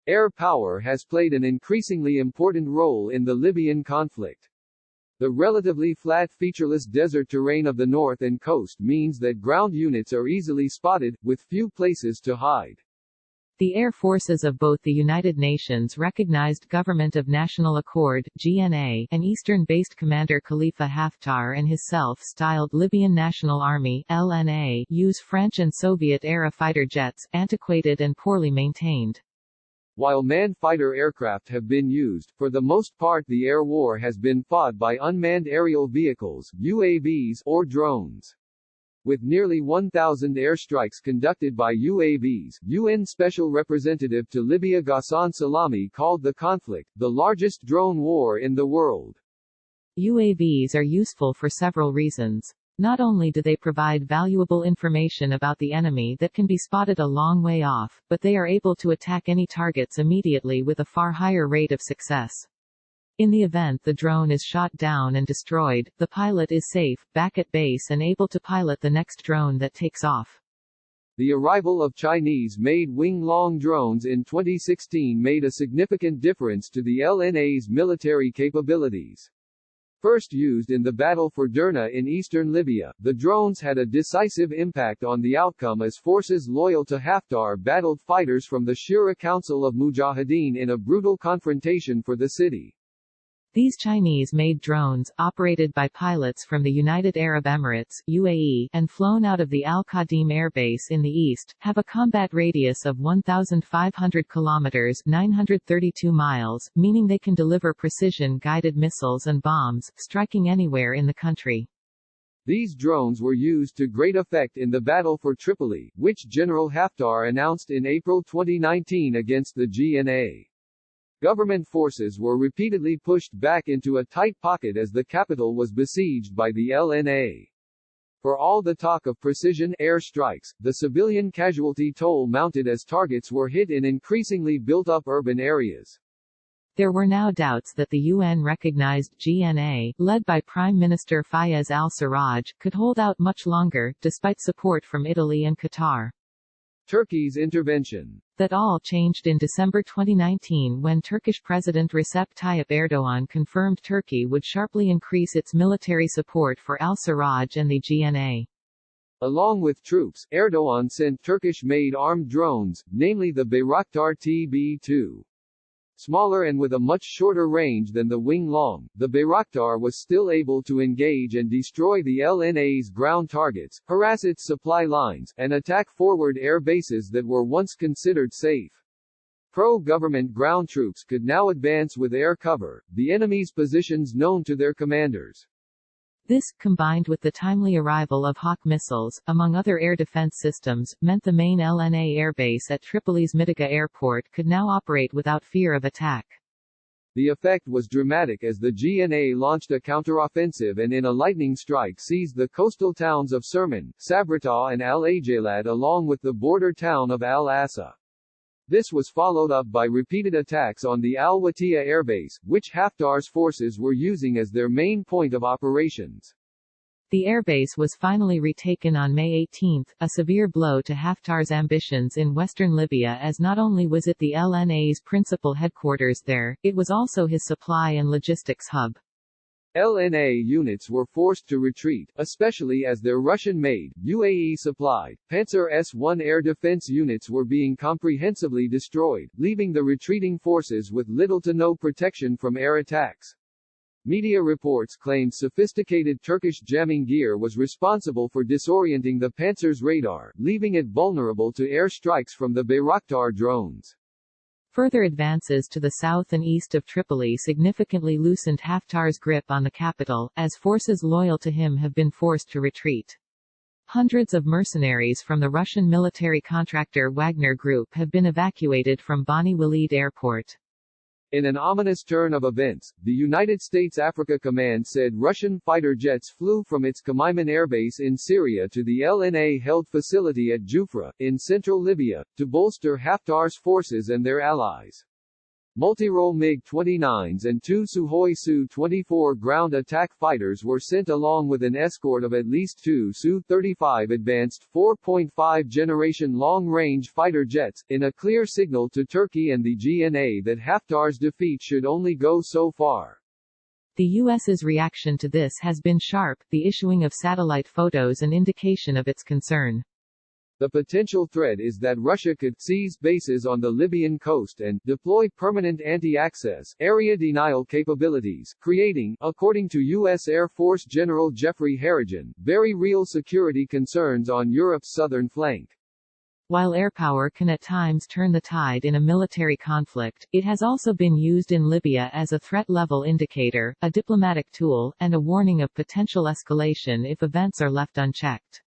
Air power has played an increasingly important role in the Libyan conflict. The relatively flat featureless desert terrain of the north and coast means that ground units are easily spotted, with few places to hide. The air forces of both the United Nations-recognized Government of National Accord (GNA) and Eastern-based commander Khalifa Haftar and his self-styled Libyan National Army (LNA) use French and Soviet-era fighter jets, antiquated and poorly maintained. While manned fighter aircraft have been used, for the most part the air war has been fought by unmanned aerial vehicles (UAVs) or drones. With nearly 1,000 airstrikes conducted by UAVs, UN Special Representative to Libya Ghassan Salami called the conflict the largest drone war in the world. UAVs are useful for several reasons. Not only do they provide valuable information about the enemy that can be spotted a long way off, but they are able to attack any targets immediately with a far higher rate of success. In the event the drone is shot down and destroyed, the pilot is safe, back at base and able to pilot the next drone that takes off. The arrival of Chinese-made Wing-Long drones in 2016 made a significant difference to the LNA's military capabilities. First used in the battle for Derna in eastern Libya, the drones had a decisive impact on the outcome as forces loyal to Haftar battled fighters from the Shura Council of Mujahideen in a brutal confrontation for the city. These Chinese-made drones, operated by pilots from the United Arab Emirates (UAE) and flown out of the Al-Qadim Air Base in the east, have a combat radius of 1,500 kilometers (932 miles), meaning they can deliver precision-guided missiles and bombs, striking anywhere in the country. These drones were used to great effect in the battle for Tripoli, which General Haftar announced in April 2019 against the GNA. Government forces were repeatedly pushed back into a tight pocket as the capital was besieged by the LNA. For all the talk of precision air strikes, the civilian casualty toll mounted as targets were hit in increasingly built-up urban areas. There were now doubts that the UN-recognized GNA, led by Prime Minister Fayez al-Sarraj, could hold out much longer, despite support from Italy and Qatar. Turkey's intervention. That all changed in December 2019 when Turkish President Recep Tayyip Erdogan confirmed Turkey would sharply increase its military support for al-Sarraj and the GNA. Along with troops, Erdogan sent Turkish-made armed drones, namely the Bayraktar TB2. Smaller and with a much shorter range than the Wing-Long, the Bayraktar was still able to engage and destroy the LNA's ground targets, harass its supply lines, and attack forward air bases that were once considered safe. Pro-government ground troops could now advance with air cover, the enemy's positions known to their commanders. This, combined with the timely arrival of Hawk missiles, among other air defense systems, meant the main LNA airbase at Tripoli's Mitika airport could now operate without fear of attack. The effect was dramatic as the GNA launched a counteroffensive and in a lightning strike seized the coastal towns of Serman, Sabrata and Al-Ajalad along with the border town of Al-Asa. This was followed up by repeated attacks on the Al-Watiya airbase, which Haftar's forces were using as their main point of operations. The airbase was finally retaken on May 18, a severe blow to Haftar's ambitions in western Libya as not only was it the LNA's principal headquarters there, it was also his supply and logistics hub. LNA units were forced to retreat, especially as their Russian-made, UAE-supplied, Panzer S-1 air defense units were being comprehensively destroyed, leaving the retreating forces with little to no protection from air attacks. Media reports claimed sophisticated Turkish jamming gear was responsible for disorienting the Panzer's radar, leaving it vulnerable to air strikes from the Bayraktar drones. Further advances to the south and east of Tripoli significantly loosened Haftar's grip on the capital, as forces loyal to him have been forced to retreat. Hundreds of mercenaries from the Russian military contractor Wagner Group have been evacuated from Bani Walid Airport. In an ominous turn of events, the United States Africa Command said Russian fighter jets flew from its Kamaiman airbase in Syria to the LNA-held facility at Jufra, in central Libya, to bolster Haftar's forces and their allies. Multirole MiG-29s and two Sukhoi Su-24 ground attack fighters were sent along with an escort of at least two Su-35 advanced 4.5 generation long-range fighter jets, in a clear signal to Turkey and the GNA that Haftar's defeat should only go so far. The U.S.'s reaction to this has been sharp, the issuing of satellite photos an indication of its concern. The potential threat is that Russia could seize bases on the Libyan coast and deploy permanent anti-access area denial capabilities, creating, according to U.S. Air Force General Jeffrey Harrigan, very real security concerns on Europe's southern flank. While airpower can at times turn the tide in a military conflict, it has also been used in Libya as a threat level indicator, a diplomatic tool, and a warning of potential escalation if events are left unchecked.